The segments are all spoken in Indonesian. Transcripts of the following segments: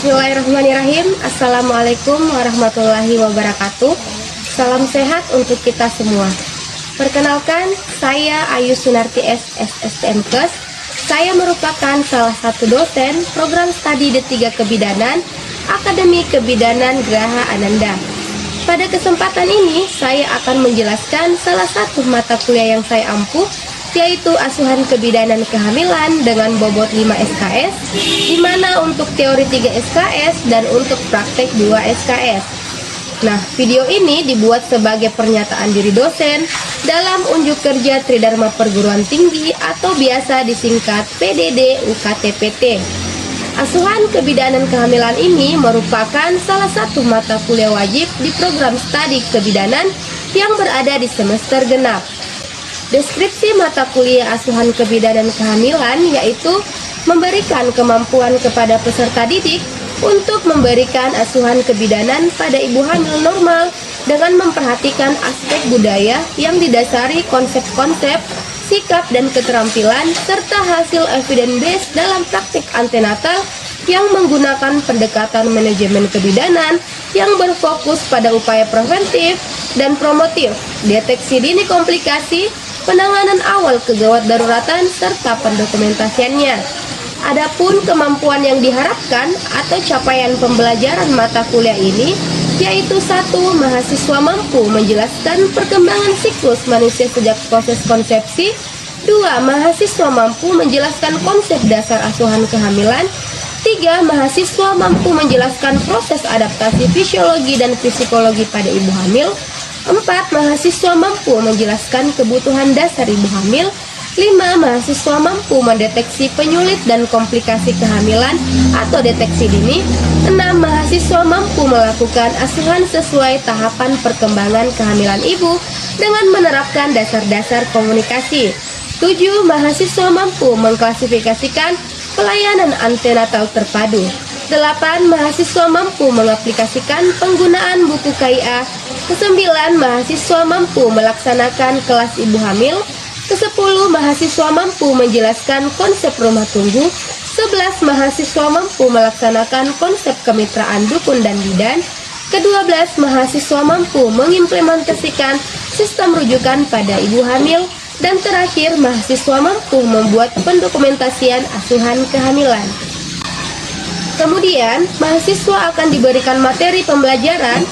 Bismillahirrahmanirrahim. Assalamualaikum warahmatullahi wabarakatuh. Salam sehat untuk kita semua. Perkenalkan, saya Ayu Sunarti SSTMKes. Saya merupakan salah satu dosen program studi D3 Kebidanan Akademi Kebidanan Graha Ananda. Pada kesempatan ini, saya akan menjelaskan salah satu mata kuliah yang saya ampuh, yaitu asuhan kebidanan kehamilan dengan bobot 5 SKS, di mana untuk teori 3 SKS dan untuk praktek 2 SKS. Nah, video ini dibuat sebagai pernyataan diri dosen dalam unjuk kerja Tridharma Perguruan Tinggi atau biasa disingkat PDD UKT-PT. Asuhan kebidanan kehamilan ini merupakan salah satu mata kuliah wajib di program studi kebidanan yang berada di semester genap. Deskripsi mata kuliah asuhan kebidanan kehamilan yaitu memberikan kemampuan kepada peserta didik untuk memberikan asuhan kebidanan pada ibu hamil normal dengan memperhatikan aspek budaya yang didasari konsep-konsep, sikap dan keterampilan serta hasil evidence based dalam praktik antenatal yang menggunakan pendekatan manajemen kebidanan yang berfokus pada upaya preventif dan promotif, deteksi dini komplikasi, penanganan awal kegawat daruratan serta pendokumentasiannya. Adapun kemampuan yang diharapkan atau capaian pembelajaran mata kuliah ini yaitu 1. Mahasiswa mampu menjelaskan perkembangan siklus manusia sejak proses konsepsi. 2. Mahasiswa mampu menjelaskan konsep dasar asuhan kehamilan. 3. Mahasiswa mampu menjelaskan proses adaptasi fisiologi dan psikologi pada ibu hamil. 4. Mahasiswa mampu menjelaskan kebutuhan dasar ibu hamil. 5. Mahasiswa mampu mendeteksi penyulit dan komplikasi kehamilan atau deteksi dini. 6. Mahasiswa mampu melakukan asuhan sesuai tahapan perkembangan kehamilan ibu dengan menerapkan dasar-dasar komunikasi. 7. Mahasiswa mampu mengklasifikasikan pelayanan antenatal terpadu. 8. Mahasiswa mampu mengaplikasikan penggunaan buku KIA. 9. Mahasiswa mampu melaksanakan kelas ibu hamil. 10. Mahasiswa mampu menjelaskan konsep rumah tunggu. 11. Mahasiswa mampu melaksanakan konsep kemitraan dukun dan bidan. 12. Mahasiswa mampu mengimplementasikan sistem rujukan pada ibu hamil. Dan terakhir, mahasiswa mampu membuat pendokumentasian asuhan kehamilan. Kemudian, mahasiswa akan diberikan materi pembelajaran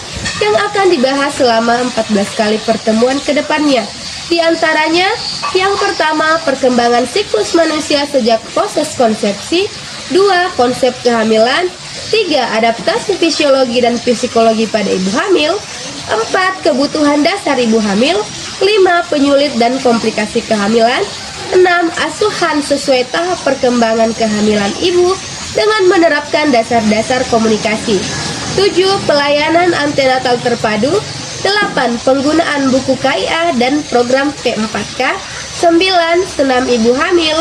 yang akan dibahas selama 14 kali pertemuan ke depannya. Di antaranya, yang pertama, perkembangan siklus manusia sejak proses konsepsi. 2. Konsep kehamilan. 3. Adaptasi fisiologi dan psikologi pada ibu hamil. 4. Kebutuhan dasar ibu hamil. 5. Penyulit dan komplikasi kehamilan. 6. Asuhan sesuai tahap perkembangan kehamilan ibu dengan menerapkan dasar-dasar komunikasi. 7. Pelayanan antenatal terpadu. 8. Penggunaan buku KIA dan program P4K. 9. Senam ibu hamil.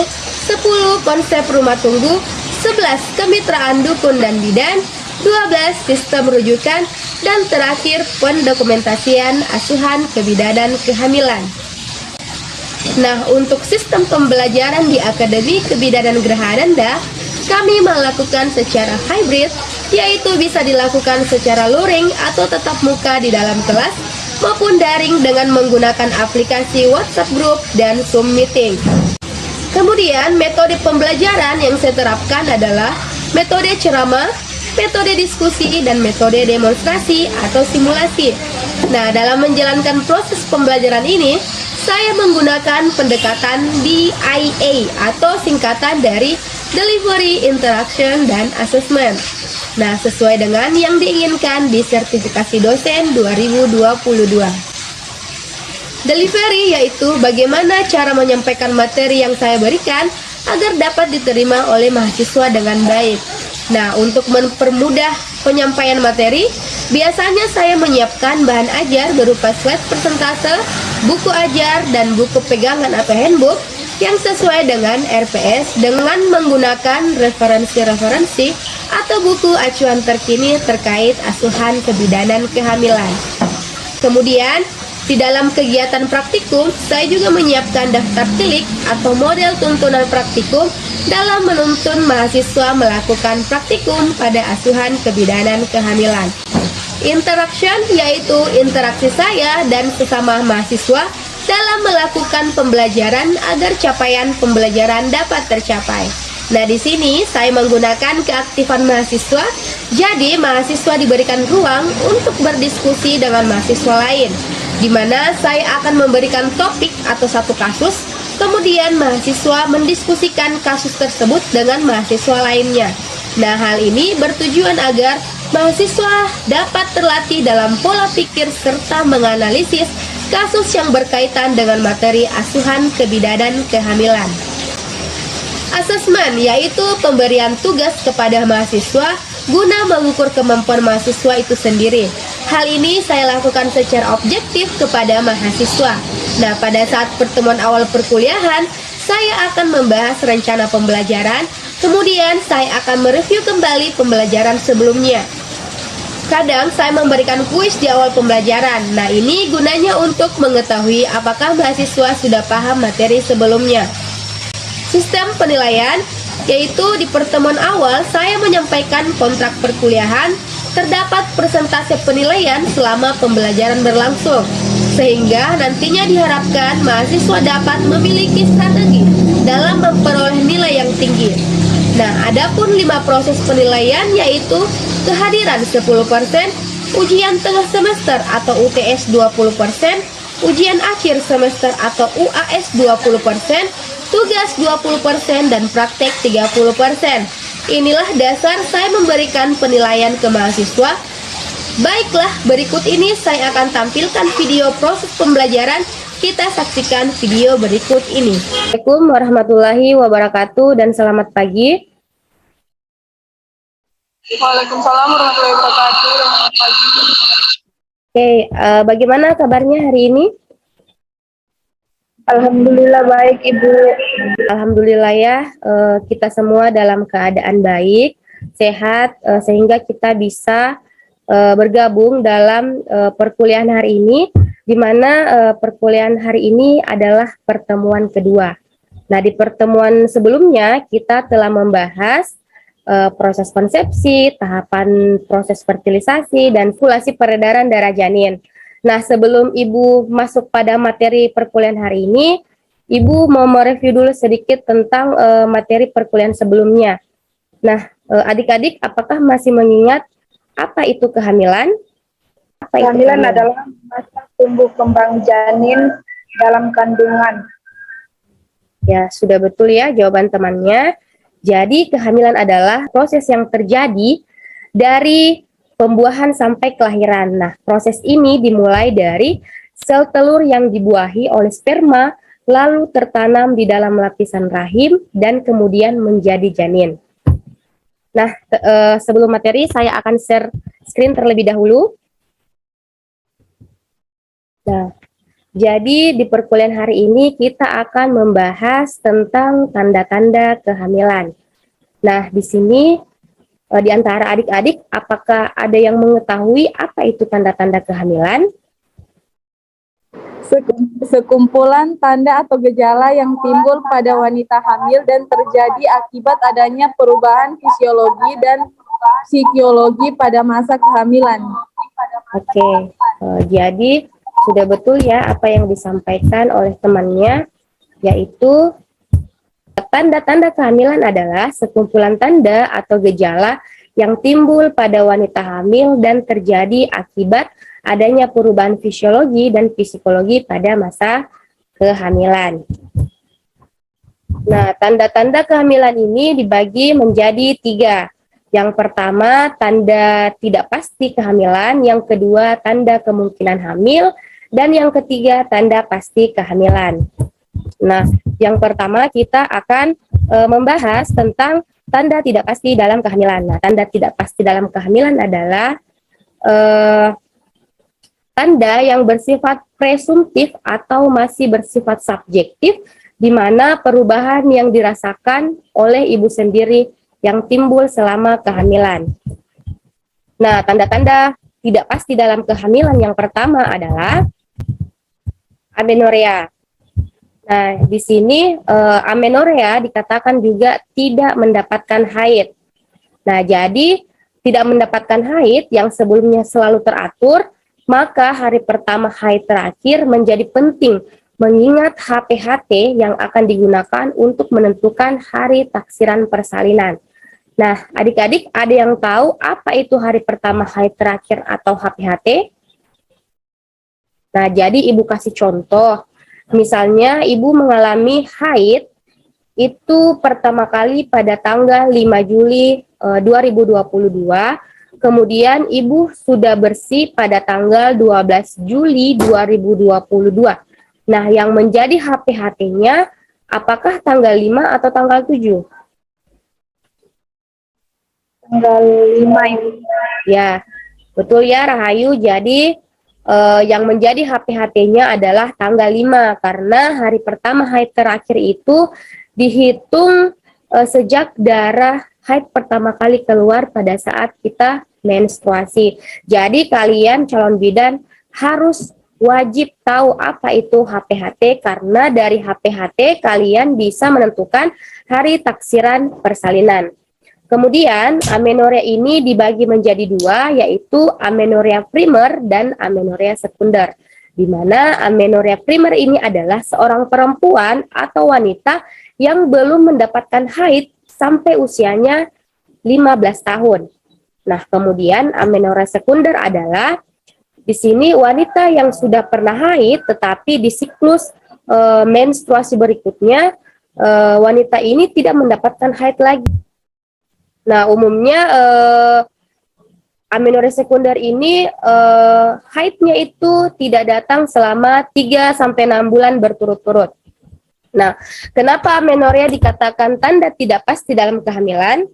10. Konsep rumah tunggu. 11. Kemitraan dukun dan bidan. 12. Sistem rujukan. Dan terakhir, pendokumentasian asuhan kebidanan kehamilan. Nah, untuk sistem pembelajaran di Akademi Kebidanan Graha Ananda, kami melakukan secara hybrid, yaitu bisa dilakukan secara luring atau tatap muka di dalam kelas maupun daring dengan menggunakan aplikasi WhatsApp Group dan Zoom Meeting. Kemudian, metode pembelajaran yang saya terapkan adalah metode ceramah, metode diskusi, dan metode demonstrasi atau simulasi. Nah, dalam menjalankan proses pembelajaran ini, saya menggunakan pendekatan DIA atau singkatan dari Delivery, Interaction, dan Assessment. Nah, sesuai dengan yang diinginkan di sertifikasi dosen 2022. Delivery yaitu bagaimana cara menyampaikan materi yang saya berikan agar dapat diterima oleh mahasiswa dengan baik. Nah, untuk mempermudah penyampaian materi, biasanya saya menyiapkan bahan ajar berupa slide persentase, buku ajar, dan buku pegangan atau handbook yang sesuai dengan RPS dengan menggunakan referensi-referensi atau buku acuan terkini terkait asuhan kebidanan kehamilan. Kemudian, Di dalam kegiatan praktikum, saya juga menyiapkan daftar tilik atau model tuntunan praktikum dalam menuntun mahasiswa melakukan praktikum pada asuhan kebidanan kehamilan. Interaction yaitu interaksi saya dan sesama mahasiswa dalam melakukan pembelajaran agar capaian pembelajaran dapat tercapai. Nah, di sini saya menggunakan keaktifan mahasiswa, jadi mahasiswa diberikan ruang untuk berdiskusi dengan mahasiswa lain, di mana saya akan memberikan topik atau satu kasus, kemudian mahasiswa mendiskusikan kasus tersebut dengan mahasiswa lainnya. Nah, hal ini bertujuan agar mahasiswa dapat terlatih dalam pola pikir serta menganalisis kasus yang berkaitan dengan materi asuhan kebidanan kehamilan. Asesmen yaitu pemberian tugas kepada mahasiswa guna mengukur kemampuan mahasiswa itu sendiri. Hal ini saya lakukan secara objektif kepada mahasiswa. Nah, pada saat pertemuan awal perkuliahan, saya akan membahas rencana pembelajaran, kemudian saya akan mereview kembali pembelajaran sebelumnya. Kadang saya memberikan kuis di awal pembelajaran. Nah, ini gunanya untuk mengetahui apakah mahasiswa sudah paham materi sebelumnya. Sistem penilaian, yaitu di pertemuan awal saya menyampaikan kontrak perkuliahan, terdapat persentase penilaian selama pembelajaran berlangsung, sehingga nantinya diharapkan mahasiswa dapat memiliki strategi dalam memperoleh nilai yang tinggi. Nah, adapun 5 proses penilaian yaitu kehadiran 10%, ujian tengah semester atau UTS 20%, ujian akhir semester atau UAS 20%, tugas 20% dan praktek 30%. Inilah dasar saya memberikan penilaian ke mahasiswa. Baiklah, berikut ini saya akan tampilkan video proses pembelajaran. Kita saksikan video berikut ini. Assalamualaikum warahmatullahi wabarakatuh dan selamat pagi. Waalaikumsalam warahmatullahi wabarakatuh. Selamat pagi. Oke, bagaimana kabarnya hari ini? Alhamdulillah baik, Ibu. Alhamdulillah ya, kita semua dalam keadaan baik, sehat, sehingga kita bisa bergabung dalam perkuliahan hari ini, di mana perkuliahan hari ini adalah pertemuan kedua. Nah, di pertemuan sebelumnya kita telah membahas proses konsepsi, tahapan proses fertilisasi, dan fulasi peredaran darah janin. Nah, sebelum Ibu masuk pada materi perkuliahan hari ini, Ibu mau mereview dulu sedikit tentang materi perkuliahan sebelumnya. Nah, adik-adik apakah masih mengingat apa itu kehamilan? Kehamilan adalah masa tumbuh kembang janin dalam kandungan. Ya, sudah betul ya jawaban temannya. Jadi, kehamilan adalah proses yang terjadi dari pembuahan sampai kelahiran. Nah, proses ini dimulai dari sel telur yang dibuahi oleh sperma, lalu tertanam di dalam lapisan rahim, dan kemudian menjadi janin. Nah, sebelum materi, saya akan share screen terlebih dahulu. Nah, jadi di perkuliahan hari ini kita akan membahas tentang tanda-tanda kehamilan. Nah, di sini di antara adik-adik, apakah ada yang mengetahui apa itu tanda-tanda kehamilan? Sekumpulan tanda atau gejala yang timbul pada wanita hamil dan terjadi akibat adanya perubahan fisiologi dan psikologi pada masa kehamilan. Oke, jadi sudah betul ya apa yang disampaikan oleh temannya, yaitu tanda-tanda kehamilan adalah sekumpulan tanda atau gejala yang timbul pada wanita hamil dan terjadi akibat adanya perubahan fisiologi dan psikologi pada masa kehamilan. Nah, tanda-tanda kehamilan ini dibagi menjadi 3. Yang pertama, tanda tidak pasti kehamilan. Yang kedua, tanda kemungkinan hamil. Dan yang ketiga, tanda pasti kehamilan. Nah, yang pertama kita akan membahas tentang tanda tidak pasti dalam kehamilan. Nah, tanda tidak pasti dalam kehamilan adalah tanda yang bersifat presumtif atau masih bersifat subjektif, di mana perubahan yang dirasakan oleh ibu sendiri yang timbul selama kehamilan. Nah, tanda-tanda tidak pasti dalam kehamilan yang pertama adalah Amenorrhea. Nah, di sini amenorrhea dikatakan juga tidak mendapatkan haid. Nah, jadi tidak mendapatkan haid yang sebelumnya selalu teratur, maka hari pertama haid terakhir menjadi penting mengingat HPHT yang akan digunakan untuk menentukan hari taksiran persalinan. Nah, adik-adik ada yang tahu apa itu hari pertama haid terakhir atau HPHT? Nah, jadi Ibu kasih contoh. Misalnya Ibu mengalami haid itu pertama kali pada tanggal 5 Juli 2022, kemudian Ibu sudah bersih pada tanggal 12 Juli 2022. Nah, yang menjadi HPHT-nya apakah tanggal 5 atau tanggal 7? Tanggal 5 Ibu. Ya, betul ya Rahayu. Jadi yang menjadi HPHT-nya adalah tanggal 5 karena hari pertama haid terakhir itu dihitung sejak darah haid pertama kali keluar pada saat kita menstruasi. Jadi kalian calon bidan harus wajib tahu apa itu HPHT karena dari HPHT kalian bisa menentukan hari taksiran persalinan. Kemudian amenorrhea ini dibagi menjadi dua, yaitu amenorrhea primer dan amenorrhea sekunder. Di mana amenorrhea primer ini adalah seorang perempuan atau wanita yang belum mendapatkan haid sampai usianya 15 tahun. Nah, kemudian amenorrhea sekunder adalah di sini wanita yang sudah pernah haid tetapi di siklus menstruasi berikutnya wanita ini tidak mendapatkan haid lagi. Nah, umumnya amenorrhea sekunder ini haidnya itu tidak datang selama 3-6 bulan berturut-turut. Nah, kenapa amenorrhea dikatakan tanda tidak pasti dalam kehamilan?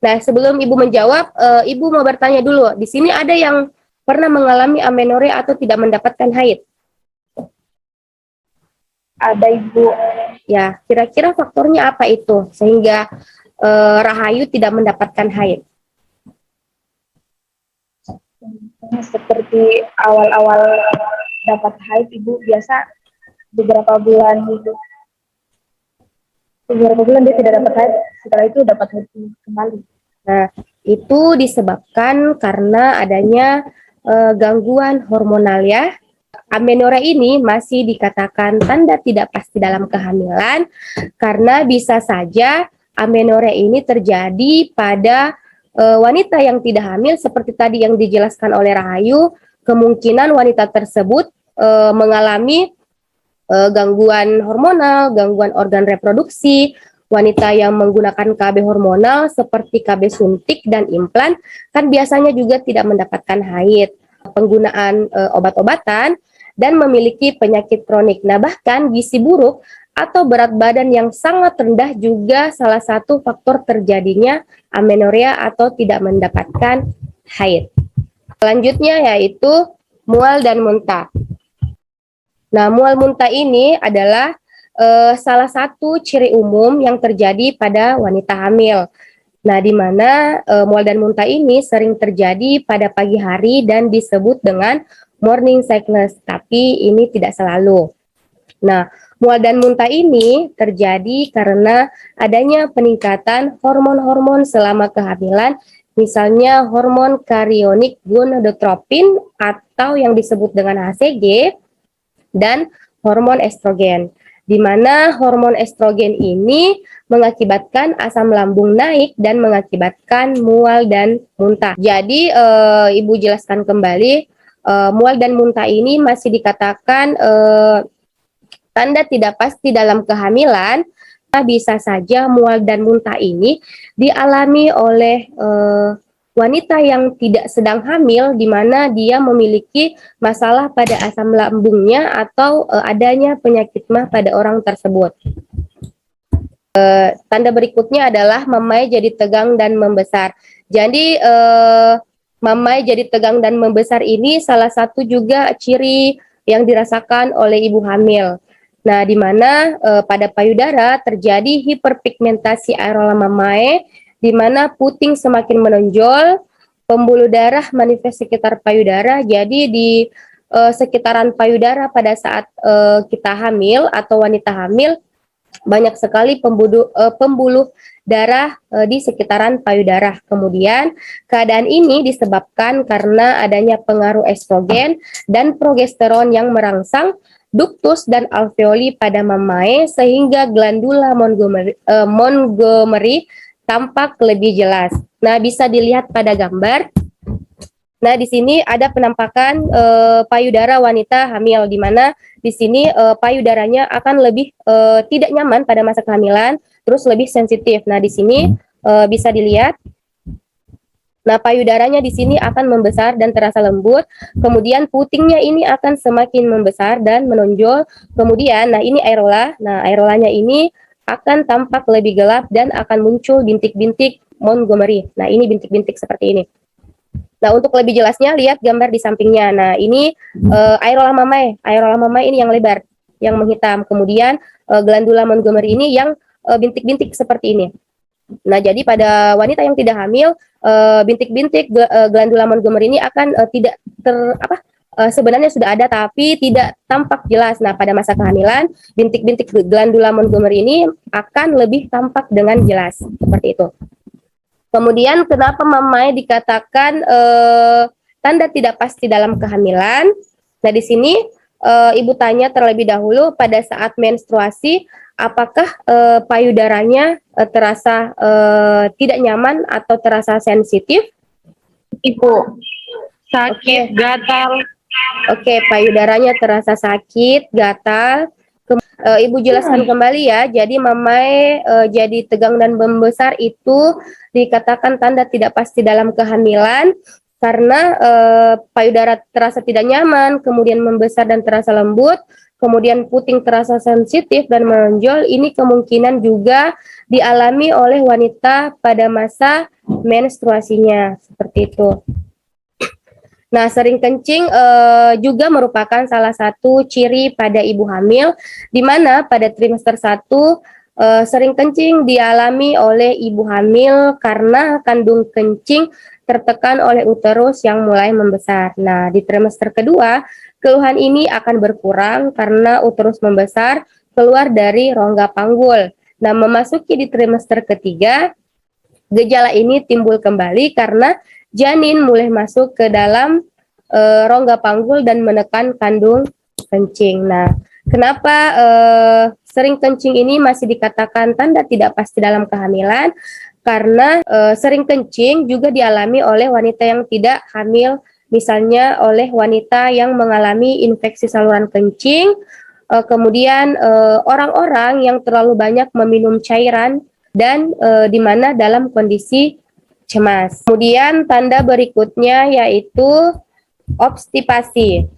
Nah, sebelum Ibu menjawab, Ibu mau bertanya dulu. Di sini ada yang pernah mengalami amenorrhea atau tidak mendapatkan haid? Ada Ibu. Ya, kira-kira faktornya apa itu sehingga Rahayu tidak mendapatkan haid? Seperti awal-awal dapat haid Ibu biasa beberapa bulan gitu. Beberapa bulan dia tidak dapat haid, setelah itu dapat haid kembali. Nah, itu disebabkan karena adanya gangguan hormonal ya. Amenorrhea ini masih dikatakan tanda tidak pasti dalam kehamilan karena bisa saja amenorrhea ini terjadi pada wanita yang tidak hamil seperti tadi yang dijelaskan oleh Rahayu. Kemungkinan wanita tersebut mengalami gangguan hormonal, gangguan organ reproduksi. Wanita yang menggunakan KB hormonal seperti KB suntik dan implan kan biasanya juga tidak mendapatkan haid. Penggunaan obat-obatan dan memiliki penyakit kronik. Nah, bahkan gizi buruk atau berat badan yang sangat rendah juga salah satu faktor terjadinya amenorrhea atau tidak mendapatkan haid. Selanjutnya yaitu mual dan muntah. Nah, mual muntah ini adalah salah satu ciri umum yang terjadi pada wanita hamil. Nah, di mana mual dan muntah ini sering terjadi pada pagi hari dan disebut dengan morning sickness, tapi ini tidak selalu. Nah, mual dan muntah ini terjadi karena adanya peningkatan hormon-hormon selama kehamilan, misalnya hormon karionic gonadotropin atau yang disebut dengan HCG dan hormon estrogen. Di mana hormon estrogen ini mengakibatkan asam lambung naik dan mengakibatkan mual dan muntah. Jadi Ibu jelaskan kembali, mual dan muntah ini masih dikatakan tanda tidak pasti dalam kehamilan. Bisa saja mual dan muntah ini dialami oleh wanita yang tidak sedang hamil, di mana dia memiliki masalah pada asam lambungnya atau adanya penyakit mah pada orang tersebut. Tanda berikutnya adalah mamai jadi tegang dan membesar. Jadi mamai jadi tegang dan membesar ini salah satu juga ciri yang dirasakan oleh ibu hamil. Nah, di mana pada payudara terjadi hiperpigmentasi areola mamae, di mana puting semakin menonjol, pembuluh darah manifest sekitar payudara, jadi di sekitaran payudara pada saat kita hamil atau wanita hamil, banyak sekali pembuluh darah di sekitaran payudara. Kemudian keadaan ini disebabkan karena adanya pengaruh estrogen dan progesteron yang merangsang ductus dan alveoli pada mamae sehingga glandula Montgomery tampak lebih jelas. Nah, bisa dilihat pada gambar. Nah, di sini ada penampakan payudara wanita hamil, di mana di sini payudaranya akan lebih tidak nyaman pada masa kehamilan, terus lebih sensitif. Nah, di sini bisa dilihat. Nah, payudaranya di sini akan membesar dan terasa lembut. Kemudian putingnya ini akan semakin membesar dan menonjol. Kemudian, nah ini areola. Nah, areolanya ini akan tampak lebih gelap dan akan muncul bintik-bintik Montgomery. Nah, ini bintik-bintik seperti ini. Nah, untuk lebih jelasnya lihat gambar di sampingnya. Nah, ini areola mamae. Areola mamae ini yang lebar, yang menghitam. Kemudian glandula Montgomery ini yang bintik-bintik seperti ini. Nah, jadi pada wanita yang tidak hamil, bintik-bintik glandula Montgomery ini akan tidak sebenarnya sudah ada tapi tidak tampak jelas. Nah, pada masa kehamilan, bintik-bintik glandula Montgomery ini akan lebih tampak dengan jelas seperti itu. Kemudian kenapa mamae dikatakan tanda tidak pasti dalam kehamilan? Nah, di sini ibu tanya terlebih dahulu pada saat menstruasi, apakah payudaranya terasa tidak nyaman atau terasa sensitif? Ibu, sakit, gatal. Oke, payudaranya terasa sakit, gatal. Ibu jelaskan kembali ya. Jadi mamae jadi tegang dan membesar itu dikatakan tanda tidak pasti dalam kehamilan karena payudara terasa tidak nyaman, kemudian membesar dan terasa lembut, kemudian puting terasa sensitif dan menonjol. Ini kemungkinan juga dialami oleh wanita pada masa menstruasinya, seperti itu. Nah, sering kencing juga merupakan salah satu ciri pada ibu hamil, di mana pada trimester 1 sering kencing dialami oleh ibu hamil karena kandung kencing tertekan oleh uterus yang mulai membesar. Nah, di trimester kedua, keluhan ini akan berkurang karena uterus membesar keluar dari rongga panggul. Nah, memasuki di trimester ketiga, gejala ini timbul kembali karena janin mulai masuk ke dalam rongga panggul dan menekan kandung kencing. Nah, kenapa sering kencing ini masih dikatakan tanda tidak pasti dalam kehamilan? Karena sering kencing juga dialami oleh wanita yang tidak hamil, misalnya oleh wanita yang mengalami infeksi saluran kencing, kemudian orang-orang yang terlalu banyak meminum cairan dan di mana dalam kondisi cemas. Kemudian tanda berikutnya yaitu obstipasi.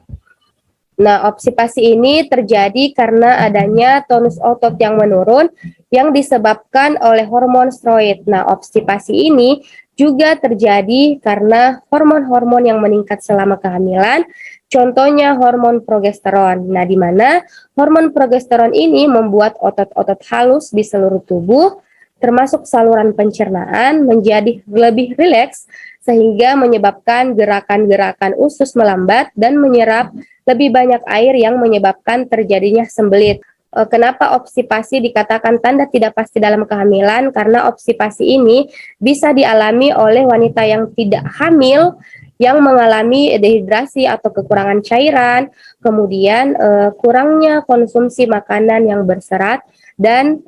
Nah, obstipasi ini terjadi karena adanya tonus otot yang menurun yang disebabkan oleh hormon steroid. Nah, obstipasi ini juga terjadi karena hormon-hormon yang meningkat selama kehamilan, contohnya hormon progesteron. Nah, di mana hormon progesteron ini membuat otot-otot halus di seluruh tubuh, termasuk saluran pencernaan, menjadi lebih rileks, sehingga menyebabkan gerakan-gerakan usus melambat dan menyerap lebih banyak air yang menyebabkan terjadinya sembelit. Kenapa obstipasi dikatakan tanda tidak pasti dalam kehamilan? Karena obstipasi ini bisa dialami oleh wanita yang tidak hamil yang mengalami dehidrasi atau kekurangan cairan, kemudian kurangnya konsumsi makanan yang berserat, dan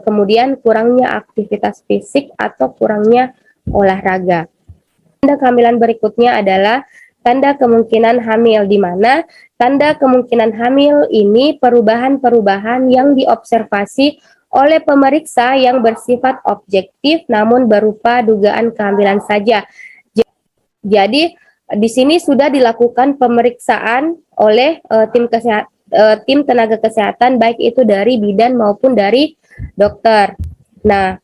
kemudian kurangnya aktivitas fisik atau kurangnya olahraga. Tanda kehamilan berikutnya adalah tanda kemungkinan hamil, di mana tanda kemungkinan hamil ini perubahan-perubahan yang diobservasi oleh pemeriksa yang bersifat objektif namun berupa dugaan kehamilan saja. Jadi di sini sudah dilakukan pemeriksaan oleh tim tenaga kesehatan, baik itu dari bidan maupun dari dokter. Nah,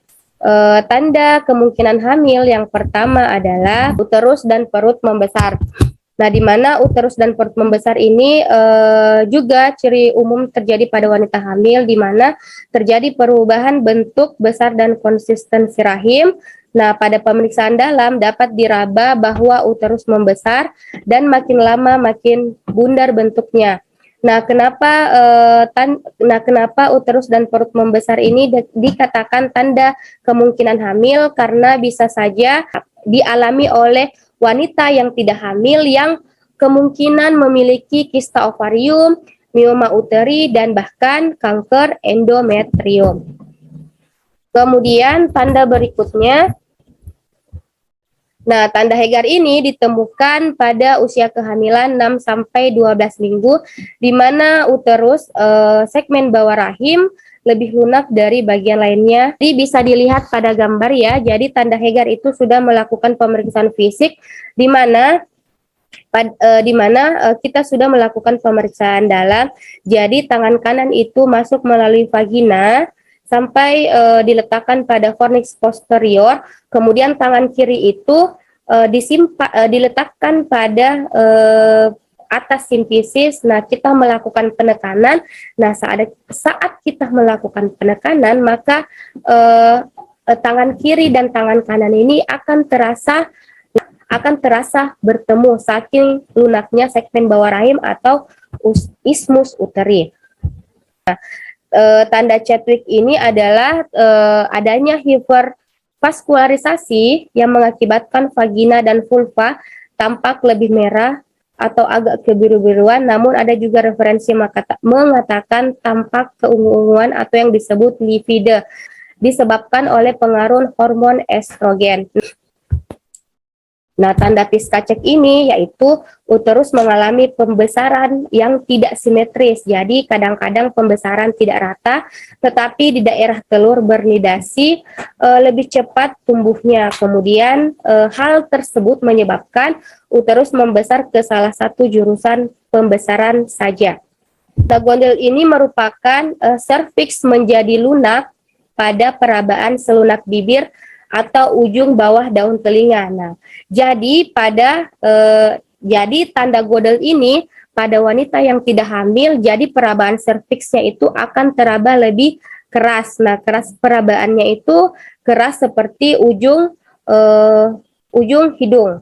tanda kemungkinan hamil yang pertama adalah uterus dan perut membesar. Nah, di mana uterus dan perut membesar ini juga ciri umum terjadi pada wanita hamil, di mana terjadi perubahan bentuk, besar, dan konsistensi rahim, Nah, pada pemeriksaan dalam dapat diraba bahwa uterus membesar dan makin lama makin bundar bentuknya. Nah, kenapa uterus dan perut membesar ini dikatakan tanda kemungkinan hamil? Karena bisa saja dialami oleh wanita yang tidak hamil yang kemungkinan memiliki kista ovarium, mioma uteri, dan bahkan kanker endometrium. Kemudian tanda berikutnya. Nah, tanda Hegar ini ditemukan pada usia kehamilan 6 sampai 12 minggu di mana uterus segmen bawah rahim lebih lunak dari bagian lainnya. Jadi bisa dilihat pada gambar ya. Jadi tanda Hegar itu sudah melakukan pemeriksaan fisik di mana kita sudah melakukan pemeriksaan dalam. Jadi tangan kanan itu masuk melalui vagina sampai diletakkan pada fornix posterior, kemudian tangan kiri itu diletakkan pada atas simfisis. Nah, kita melakukan penekanan. Nah, saat kita melakukan penekanan, maka tangan kiri dan tangan kanan ini akan terasa bertemu saking lunaknya segmen bawah rahim atau isthmus uteri. Nah, tanda Chadwick ini adalah adanya hipervaskularisasi yang mengakibatkan vagina dan vulva tampak lebih merah atau agak kebiru-biruan, namun ada juga referensi mengatakan tampak keungu-unguan atau yang disebut livide disebabkan oleh pengaruh hormon estrogen. Nah, tanda Piska-Cek ini yaitu uterus mengalami pembesaran yang tidak simetris. Jadi, kadang-kadang pembesaran tidak rata, tetapi di daerah telur bernidasi lebih cepat tumbuhnya. Kemudian, hal tersebut menyebabkan uterus membesar ke salah satu jurusan pembesaran saja. Nah, gondel ini merupakan serviks menjadi lunak pada perabaan selunak bibir atau ujung bawah daun telinga. Nah, jadi tanda godel ini pada wanita yang tidak hamil, jadi perabaan serviksnya itu akan teraba lebih keras. Nah, keras perabaannya itu keras seperti ujung hidung.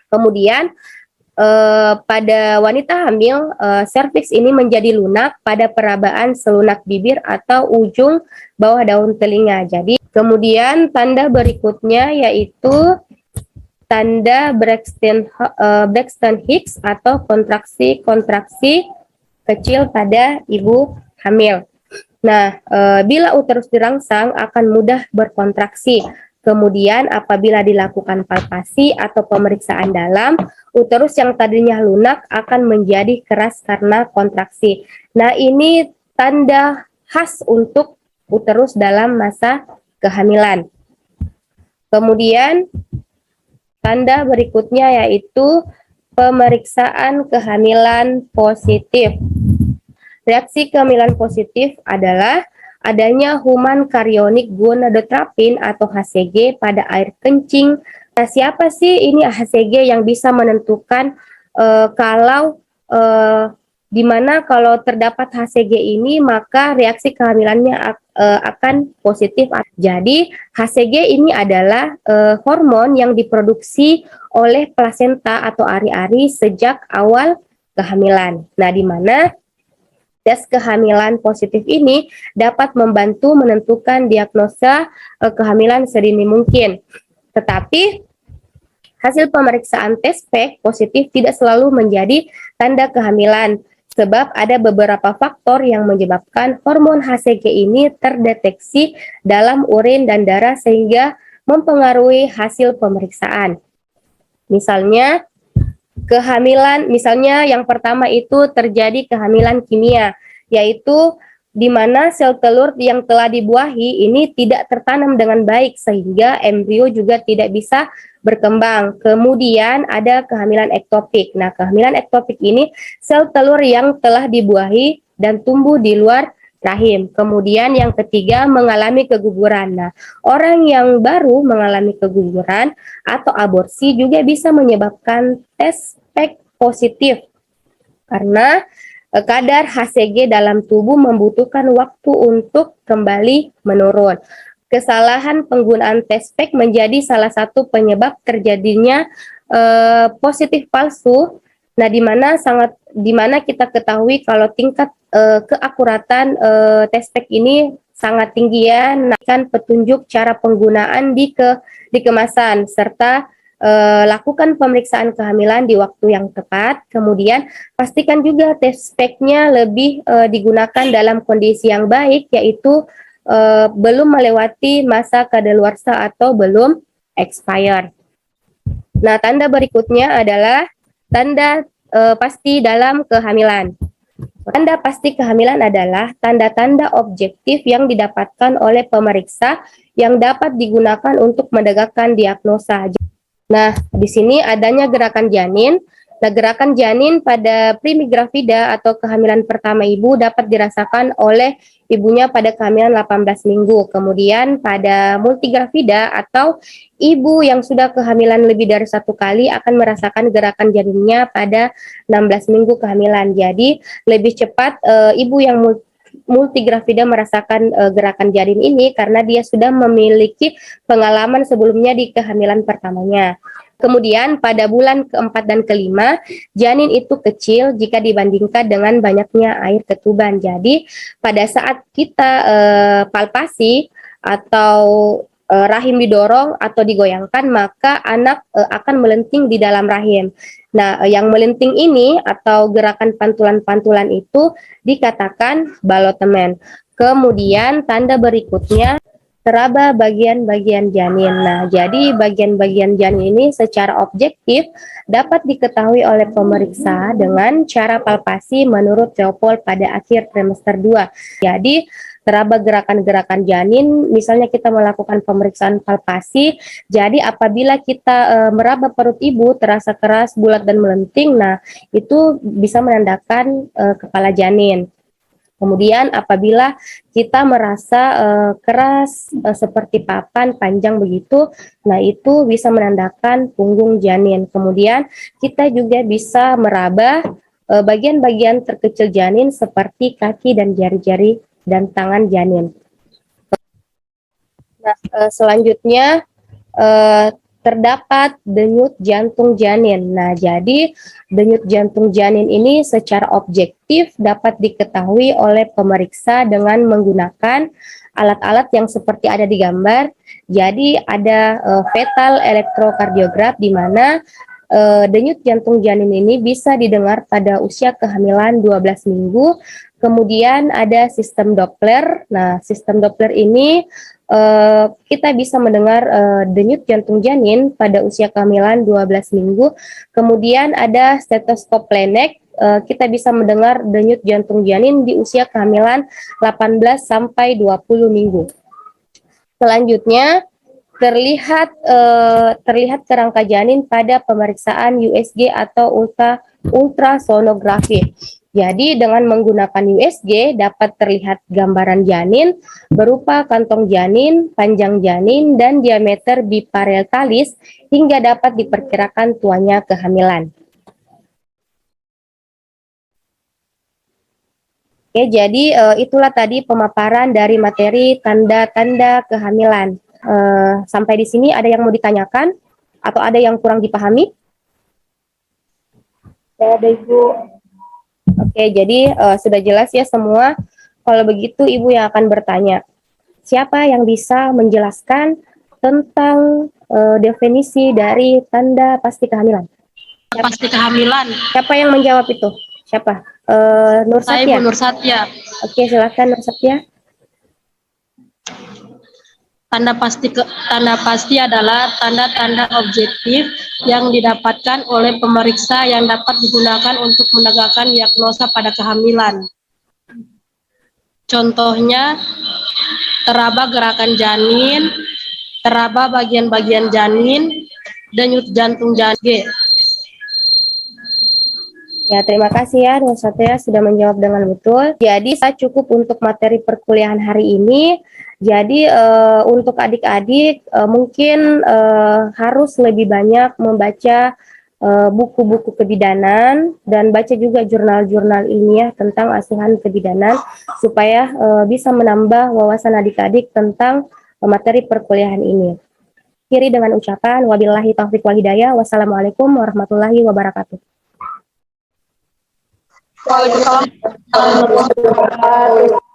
Kemudian pada wanita hamil, serviks ini menjadi lunak pada perabaan selunak bibir atau ujung bawah daun telinga. Jadi, kemudian tanda berikutnya yaitu tanda Braxton Hicks atau kontraksi kecil pada ibu hamil. Nah, bila uterus dirangsang akan mudah berkontraksi. Kemudian apabila dilakukan palpasi atau pemeriksaan dalam, uterus yang tadinya lunak akan menjadi keras karena kontraksi. Nah, ini tanda khas untuk uterus dalam masa kehamilan. Kemudian tanda berikutnya yaitu pemeriksaan kehamilan positif. Reaksi kehamilan positif adalah adanya human chorionic gonadotropin atau HCG pada air kencing. Nah, siapa sih ini HCG yang bisa menentukan kalau terdapat HCG ini maka reaksi kehamilannya akan positif. Jadi HCG ini adalah hormon yang diproduksi oleh plasenta atau ari-ari sejak awal kehamilan. Nah, di mana tes kehamilan positif ini dapat membantu menentukan diagnosa kehamilan sedini mungkin. Tetapi hasil pemeriksaan tes PEG positif tidak selalu menjadi tanda kehamilan, sebab ada beberapa faktor yang menyebabkan hormon HCG ini terdeteksi dalam urin dan darah sehingga mempengaruhi hasil pemeriksaan. Misalnya yang pertama itu terjadi kehamilan kimia, yaitu di mana sel telur yang telah dibuahi ini tidak tertanam dengan baik sehingga embrio juga tidak bisa berkembang. Kemudian ada kehamilan ektopik. Nah, kehamilan ektopik ini sel telur yang telah dibuahi dan tumbuh di luar rahim. Kemudian yang ketiga mengalami keguguran. Nah, orang yang baru mengalami keguguran atau aborsi juga bisa menyebabkan tes PEG positif karena kadar HCG dalam tubuh membutuhkan waktu untuk kembali menurun. kesalahan penggunaan tespek menjadi salah satu penyebab terjadinya positif palsu. Nah, di mana kita ketahui kalau tingkat keakuratan tespek ini sangat tinggi ya. Nah, kan petunjuk cara penggunaan di kemasan serta lakukan pemeriksaan kehamilan di waktu yang tepat. Kemudian pastikan juga tespeknya lebih digunakan dalam kondisi yang baik, yaitu belum melewati masa kadaluarsa atau belum expired. Nah, tanda berikutnya adalah tanda pasti dalam kehamilan. Tanda pasti kehamilan adalah tanda-tanda objektif yang didapatkan oleh pemeriksa yang dapat digunakan untuk menegakkan diagnosa. Nah, di sini adanya gerakan janin. Nah, gerakan janin pada primigravida atau kehamilan pertama ibu dapat dirasakan oleh ibunya pada kehamilan 18 minggu. Kemudian pada multigravida atau ibu yang sudah kehamilan lebih dari 1 kali akan merasakan gerakan janinnya pada 16 minggu kehamilan. Jadi, lebih cepat ibu yang multigravida merasakan gerakan janin ini karena dia sudah memiliki pengalaman sebelumnya di kehamilan pertamanya. Kemudian pada bulan keempat dan kelima, janin itu kecil jika dibandingkan dengan banyaknya air ketuban. Jadi pada saat kita palpasi atau rahim didorong atau digoyangkan, maka anak akan melenting di dalam rahim. Nah, yang melenting ini atau gerakan pantulan-pantulan itu dikatakan balotemen. Kemudian tanda berikutnya teraba bagian-bagian janin. Nah, jadi bagian-bagian janin ini secara objektif dapat diketahui oleh pemeriksa dengan cara palpasi menurut Theopol pada akhir trimester 2. Jadi, teraba gerakan-gerakan janin, misalnya kita melakukan pemeriksaan palpasi, jadi apabila kita meraba perut ibu terasa keras, bulat, dan melenting, nah itu bisa menandakan kepala janin. Kemudian apabila kita merasa keras seperti papan panjang begitu, nah itu bisa menandakan punggung janin. Kemudian kita juga bisa meraba bagian-bagian terkecil janin seperti kaki dan jari-jari dan tangan janin. Nah, selanjutnya terdapat denyut jantung janin. Nah, jadi denyut jantung janin ini secara objektif dapat diketahui oleh pemeriksa dengan menggunakan alat-alat yang seperti ada di gambar. Jadi ada fetal elektrokardiograf di mana denyut jantung janin ini bisa didengar pada usia kehamilan 12 minggu. Kemudian ada sistem Doppler. Nah, sistem Doppler ini kita bisa mendengar denyut jantung janin pada usia kehamilan 12 minggu. Kemudian ada stetoskop Plenek, kita bisa mendengar denyut jantung janin di usia kehamilan 18 sampai 20 minggu. Selanjutnya terlihat kerangka janin pada pemeriksaan USG atau ultrasonografi. Jadi dengan menggunakan USG dapat terlihat gambaran janin berupa kantong janin, panjang janin, dan diameter biparetalis hingga dapat diperkirakan tuanya kehamilan. Oke, jadi itulah tadi pemaparan dari materi tanda-tanda kehamilan. Sampai di sini ada yang mau ditanyakan atau ada yang kurang dipahami? Ada Ibu. Oke, jadi sudah jelas ya semua. Kalau begitu Ibu yang akan bertanya. Siapa yang bisa menjelaskan tentang definisi dari tanda pasti kehamilan? Pasti kehamilan. Siapa yang menjawab itu? Siapa? Nur Saya Satya? Ibu Nur Satya. Oke, silakan Nur Satya. Tanda pasti adalah tanda-tanda objektif yang didapatkan oleh pemeriksa yang dapat digunakan untuk menegakkan diagnosa pada kehamilan. Contohnya, teraba gerakan janin, teraba bagian-bagian janin, denyut jantung janin. Ya, terima kasih ya Nur Satya sudah menjawab dengan betul. Jadi, saya cukup untuk materi perkuliahan hari ini. Jadi, untuk adik-adik mungkin harus lebih banyak membaca buku-buku kebidanan dan baca juga jurnal-jurnal ilmiah tentang asuhan kebidanan supaya bisa menambah wawasan adik-adik tentang materi perkuliahan ini. Akhiri dengan ucapan wabillahi taufiq wal hidayah. Wassalamualaikum warahmatullahi wabarakatuh. Waalaikumsalam warahmatullahi wabarakatuh.